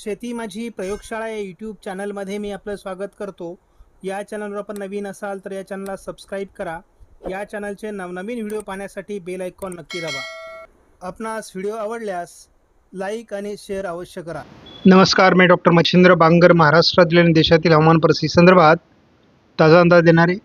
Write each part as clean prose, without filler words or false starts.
शेती माझी प्रयोगशाळा या यूट्यूब चॅनलमध्ये मी आपलं स्वागत करतो. या चॅनलवर आपण नवीन असाल तर या चॅनलला सबस्क्राईब करा. या चॅनलचे नवनवीन व्हिडिओ पाहण्यासाठी बेल आयकॉन नक्की दाबा. आपणास व्हिडिओ आवडल्यास लाईक आणि शेअर अवश्य करा. नमस्कार, मी डॉक्टर मच्छिंद्र बांगर महाराष्ट्रातील आणि देशातील हवामान परिस्थिती संदर्भात ताजा अंदाज देणारे.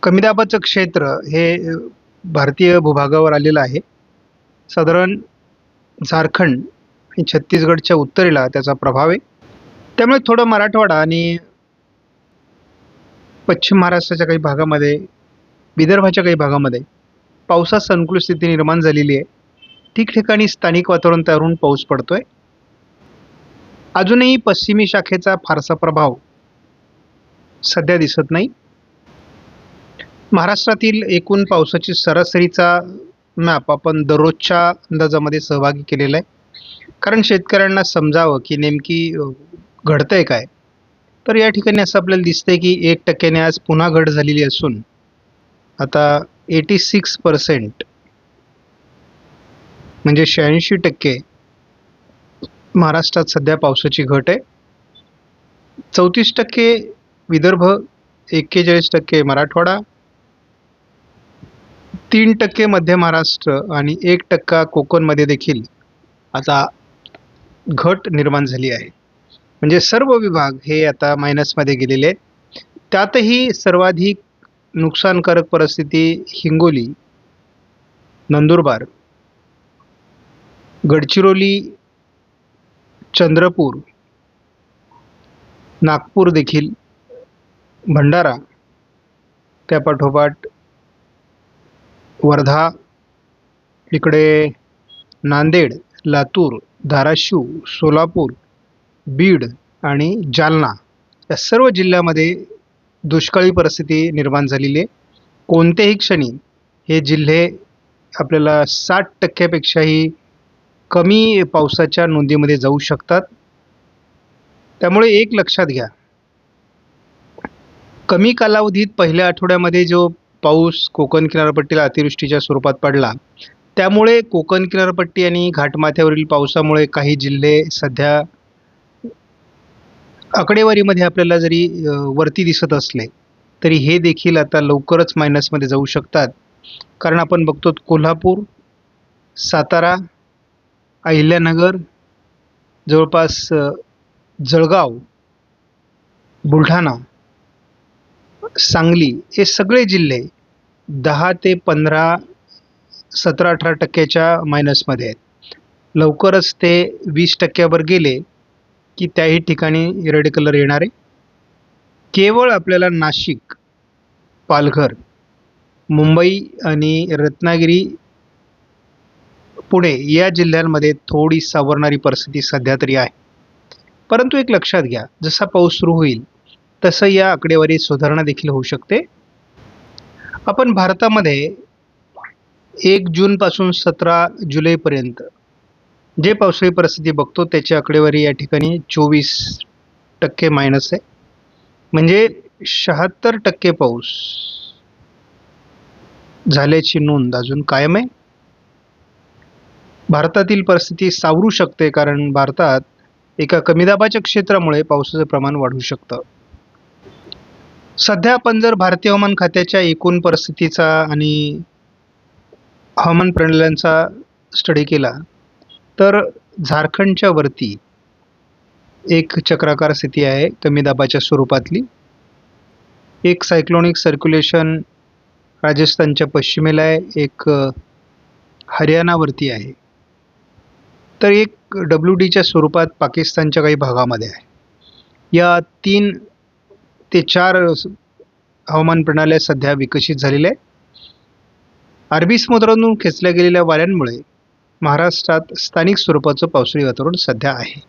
कमी दाबाचं क्षेत्र हे भारतीय भूभागावर आलेलं आहे. साधारण झारखंड आणि छत्तीसगडच्या उत्तरेला त्याचा प्रभाव आहे. त्यामुळे थोडं मराठवाडा आणि पश्चिम महाराष्ट्राच्या काही भागामध्ये, विदर्भाच्या काही भागामध्ये पावसाची अनुकूल स्थिती निर्माण झालेली आहे. ठिकठिकाणी स्थानिक वातावरण तयार होऊन पाऊस पडतोय. अजूनही पश्चिमी शाखेचा फारसा प्रभाव सध्या दिसत नाही. महाराष्ट्रातील एकूण पावसाची सरासरीचा मॅप आपण दररोजच्या अंदाजामध्ये सहभागी केलेला आहे, कारण शेतकऱ्यांना समजावं की नेमकी घडतंय काय. तर या ठिकाणी असं आपल्याला दिसतंय की 1% आज पुन्हा घट झालेली असून आता 86% म्हणजे 86% महाराष्ट्रात सध्या पावसाची घट आहे. 34% विदर्भ, 41% मराठवाडा, 3% मध्य महाराष्ट्र आणि 1% कोकणमध्ये देखील आता घट निर्माण झाली आहे. म्हणजे सर्व विभाग हे आता मायनसमध्ये गेलेले आहेत. त्यातही सर्वाधिक नुकसानकारक परिस्थिती हिंगोली, नंदुरबार, गडचिरोली, चंद्रपूर, नागपूर देखील, भंडारा, त्यापाठोपाठ वर्धा, इकडे नांदेड, लातूर, धाराशिव, सोलापूर, बीड आणि जालना या सर्व जिल्ह्यामध्ये दुष्काळी परिस्थिती निर्माण झालेली आहे. कोणत्याही क्षणी हे जिल्हे आपल्याला 60%पेक्षाही कमी पावसाच्या नोंदीमध्ये जाऊ शकतात. त्यामुळे एक लक्षात घ्या, कमी कालावधीत पहिल्या आठवड्यामध्ये जो पाऊस कोकण किनारपट्टीला अतिवृष्टीच्या स्वरूपात पडला, त्यामुळे कोकण किनारपट्टी आणि घाटमाथ्यावरील पावसामुळे काही जिल्हे सध्या आकडेवारीमध्ये आपल्याला जरी वरती दिसत असले तरी हे देखील आता लवकरच मायनसमध्ये जाऊ शकतात. कारण आपण बघतो कोल्हापूर, सातारा, अहिल्यानगर, जवळपास जळगाव, बुलढाणा, सांगली हे सगळे जिल्हे 10 ते 15, 17-18% मायनसमध्ये आहेत. लवकरच ते 20% गेले की त्याही ठिकाणी रेड कलर येणार आहे. केवळ आपल्याला नाशिक, पालघर, मुंबई आणि रत्नागिरी, पुणे या जिल्ह्यांमध्ये थोडी सावरणारी परिस्थिती सध्या तरी आहे. परंतु एक लक्षात घ्या, जसा पाऊस सुरू होईल तसं या आकडेवारीत सुधारणा देखील होऊ शकते. आपण भारतामध्ये 1 जूनपासून 17 जुलैपर्यंत जे पावसाळी परिस्थिती बघतो त्याची आकडेवारी या ठिकाणी 24% मायनस आहे. म्हणजे 76% पाऊस झाल्याची नोंद अजून कायम आहे. भारतातील परिस्थिती सावरू शकते, कारण भारतात एका कमी दाबाच्या क्षेत्रामुळे पावसाचं प्रमाण वाढू शकतं. सध्या आपण जर भारतीय हवामान खात्याच्या एकूण परिस्थितीचा आणि हवामान प्रणाल्यांचा स्टडी केला तर झारखंडच्या वरती एक चक्राकार स्थिती आहे कमी दाबाच्या स्वरूपातली. एक सायक्लोनिक सर्क्युलेशन राजस्थानच्या पश्चिमेला आहे, एक हरियाणावरती आहे, तर एक WDच्या स्वरूपात पाकिस्तानच्या काही भागामध्ये आहे. या 3 ते 4 हवामान प्रणाल्या सध्या विकसित झालेल्या आहेत. अरबी समुद्रातून खेचल्या गेलेल्या वाऱ्यांमुळे महाराष्ट्रात स्थानिक स्वरूपाचं पावसाळी वातावरण सध्या आहे.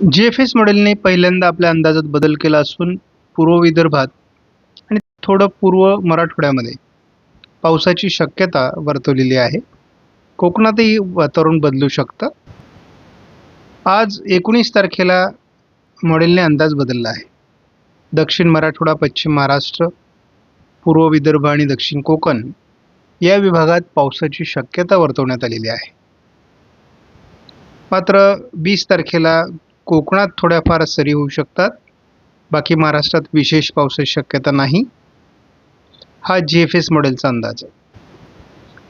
GFS मॉडेलने पहिल्यांदा आपल्या अंदाजात बदल केला असून पूर्व विदर्भात आणि थोडं पूर्व मराठवाड्यामध्ये पावसाची शक्यता वर्तवलेली आहे. कोकणातही वातावरण बदलू शकतं. आज 19 तारखेला मॉडेलने अंदाज बदलला आहे. दक्षिण मराठवाडा, पश्चिम महाराष्ट्र, पूर्व विदर्भ आणि दक्षिण कोकण या विभागात पावसाची शक्यता वर्तवण्यात आलेली आहे. मात्र 20 तारखेला कोकणात थोड्याफार सरी होऊ शकतात. बाकी महाराष्ट्रात विशेष पावसाची शक्यता नाही. हा GFS मॉडेलचा अंदाज आहे.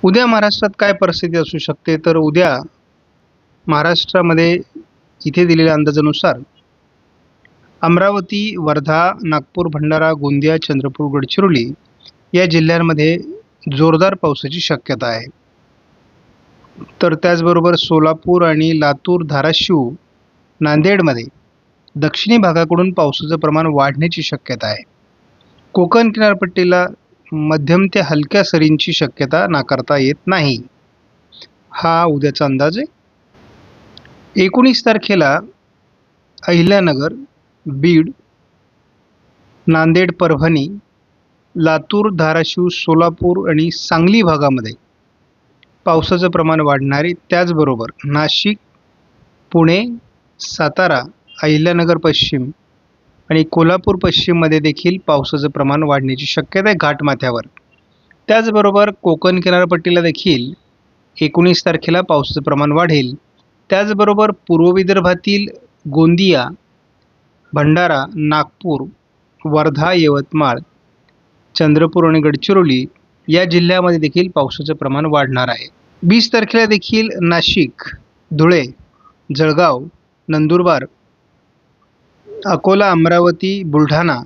उद्या महाराष्ट्रात काय परिस्थिती असू शकते, तर उद्या महाराष्ट्रामध्ये इथे दिलेल्या अंदाजानुसार अमरावती, वर्धा, नागपूर, भंडारा, गोंदिया, चंद्रपूर, गडचिरोली या जिल्ह्यांमध्ये जोरदार पावसाची शक्यता आहे. तर त्याचबरोबर सोलापूर आणि लातूर, धाराशिव, नांदेडमध्ये दक्षिणी भागाकडून पावसाचं प्रमाण वाढण्याची शक्यता आहे. कोकण किनारपट्टीला मध्यम ते हलक्या सरींची शक्यता नाकारता येत नाही. हा उद्याचा अंदाज आहे. 19 तारखेला अहिल्यानगर, बीड, नांदेड, परभणी, लातूर, धाराशिव, सोलापूर आणि सांगली भागामध्ये पावसाचं प्रमाण वाढणार आहे. त्याचबरोबर नाशिक, पुणे, सातारा, अहिल्यानगर पश्चिम आणि कोल्हापूर पश्चिममध्ये देखील पावसाचं प्रमाण वाढण्याची शक्यता आहे घाटमाथ्यावर. त्याचबरोबर कोकण किनारपट्टीला देखील 19 तारखेला पावसाचं प्रमाण वाढेल. त्याचबरोबर पूर्व विदर्भातील गोंदिया, भंडारा, नागपूर, वर्धा, यवतमाळ, चंद्रपूर आणि गडचिरोली या जिल्ह्यामध्ये देखील पावसाचं प्रमाण वाढणार आहे. 20 तारखेला देखील नाशिक, धुळे, जळगाव, नंदुरबार, अकोला, अमरावती, बुलढाणा,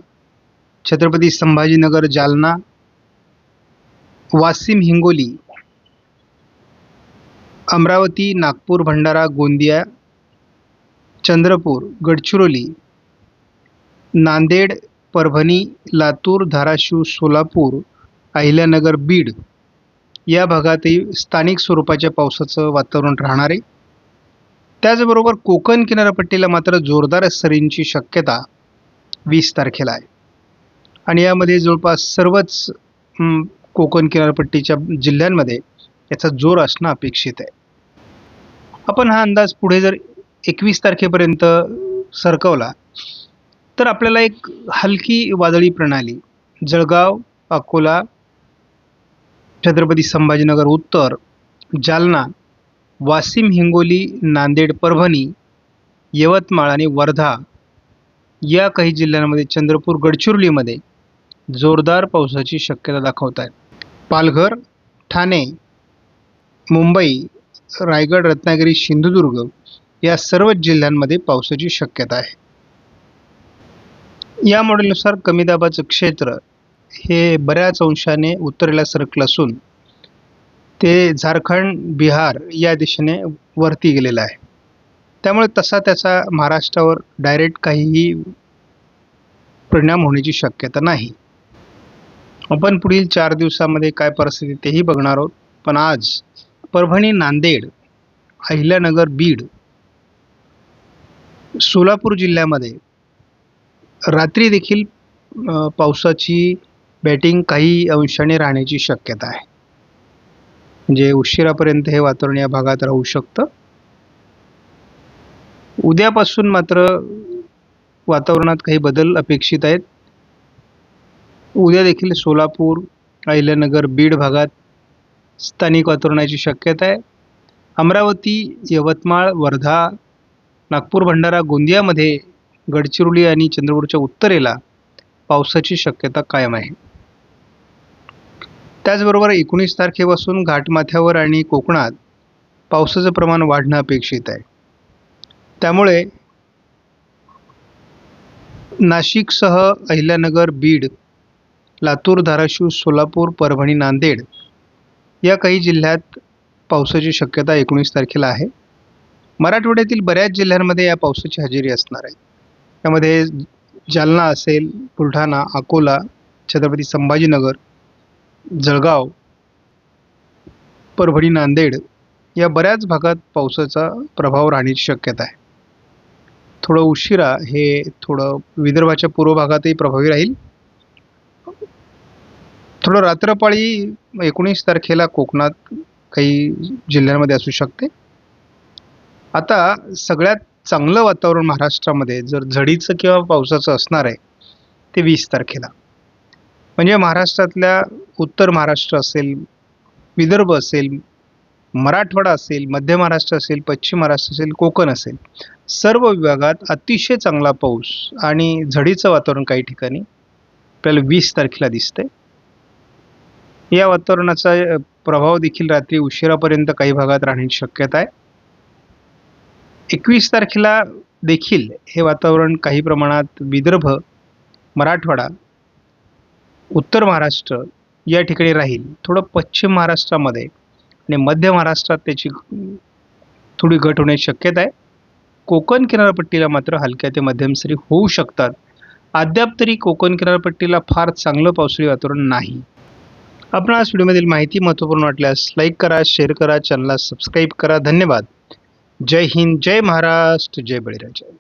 छत्रपती संभाजीनगर, जालना, वाशिम, हिंगोली, अमरावती, नागपूर, भंडारा, गोंदिया, चंद्रपूर, गडचिरोली, नांदेड, परभणी, लातूर, धाराशिव, सोलापूर, अहिल्यानगर, बीड या भागातही स्थानिक स्वरूपाच्या पावसाचं वातावरण राहणार आहे. त्याचबरोबर कोकण किनारपट्टीला मात्र जोरदार सरींची शक्यता 20 तारखेला आहे आणि यामध्ये जवळपास सर्वच कोकण किनारपट्टीच्या जिल्ह्यांमध्ये याचा जोर असणं अपेक्षित आहे. आपण हा अंदाज पुढे जर 21 तारखेपर्यंत सरकवला तर आपल्याला एक हलकी वादळी प्रणाली जळगाव, अकोला, छत्रपती संभाजीनगर उत्तर, जालना, वाशिम, हिंगोली, नांदेड, परभणी, यवतमाळ आणि वर्धा या काही जिल्ह्यांमध्ये, चंद्रपूर, गडचिरोलीमध्ये जोरदार पावसाची शक्यता दाखवत आहेत. पालघर, ठाणे, मुंबई, रायगड, रत्नागिरी, सिंधुदुर्ग या सर्वच जिल्ह्यांमध्ये पावसाची शक्यता आहे. या मॉडेलनुसार कमी दाबाचं क्षेत्र हे बऱ्याच अंशाने उत्तरेला सरकलं असून ते झारखंड, बिहार या दिशेने वरती गेलेलं आहे. त्यामुळे तसा त्याचा महाराष्ट्रावर डायरेक्ट काहीही परिणाम होण्याची शक्यता नाही. आपण पुढील 4 दिवसामध्ये काय परिस्थिती तेही बघणार आहोत. पण आज परभणी, नांदेड, अहिल्यानगर, बीड, सोलापूर जिल्ह्यामध्ये रात्री देखील पावसाची बॅटिंग काही अंशाने राहण्याची शक्यता आहे. म्हणजे उशिरापर्यंत हे वातावरण या भागात राहू शकतं. उद्यापासून मात्र वातावरणात काही बदल अपेक्षित आहेत. उद्या देखील सोलापूर, अहिल्यानगर, बीड भागात स्थानिक वातावरणाची शक्यता आहे. अमरावती, यवतमाळ, वर्धा, नागपूर, भंडारा, गोंदियामध्ये, गडचिरोली आणि चंद्रपूरच्या उत्तरेला पावसाची शक्यता कायम आहे. त्याचबरोबर 19 तारखेपासून घाटमाथ्यावर आणि कोकणात पावसाचं प्रमाण वाढणं अपेक्षित आहे. त्यामुळे नाशिकसह अहिल्यानगर, बीड, लातूर, धाराशिव, सोलापूर, परभणी, नांदेड या काही जिल्ह्यात पावसाची शक्यता 19 तारखेला आहे. मराठवाड्यातील बऱ्याच जिल्ह्यांमध्ये या पावसाची हजेरी असणार आहे. त्यामध्ये जालना असेल, बुलढाणा, अकोला, छत्रपती संभाजीनगर, जळगाव, परभणी, नांदेड या बऱ्याच भागात पावसाचा प्रभाव राहण्याची शक्यता आहे. थोडं उशिरा हे थोडं विदर्भाच्या पूर्व भागातही प्रभावी राहील. थोडं रात्रपाळी 19 तारखेला कोकणात काही जिल्ह्यांमध्ये असू शकते. आता सगळ्यात चांगलं वातावरण महाराष्ट्रामध्ये जर झडीचं किंवा पावसाचं असणार आहे ते 20 तारखेला. म्हणजे महाराष्ट्रातल्या उत्तर महाराष्ट्र असेल, विदर्भ असेल, मराठवाडा असेल, मध्य महाराष्ट्र असेल, पश्चिम महाराष्ट्र असेल, कोकण असेल, सर्व विभागात अतिशय चांगला पाऊस आणि झडीचं वातावरण काही ठिकाणी आपल्याला 20 तारखेला दिसतंय. या वातावरणाचा प्रभाव देखील रात्री उशिरापर्यंत काही भागात राहण्याची शक्यता आहे. 21 तारखेला देखील हे वातावरण काही प्रमाणात विदर्भ, मराठवाडा, उत्तर महाराष्ट्र या ठिकाणी राहील. थोडं पश्चिम महाराष्ट्रामध्ये आणि मध्य महाराष्ट्रात त्याची थोडी घट होण्याची शक्यता आहे. कोकण किनारपट्टीला मात्र हलक्या ते मध्यम सरी होऊ शकतात. अद्याप तरी कोकण किनारपट्टीला फार चांगलं पावसाळी वातावरण नाही. आपणास व्हिडिओमधील माहिती महत्त्वपूर्ण वाटल्यास लाईक करा, शेअर करा, चॅनलला सबस्क्राईब करा. धन्यवाद. जय हिंद, जय महाराष्ट्र, जय बळीराजा.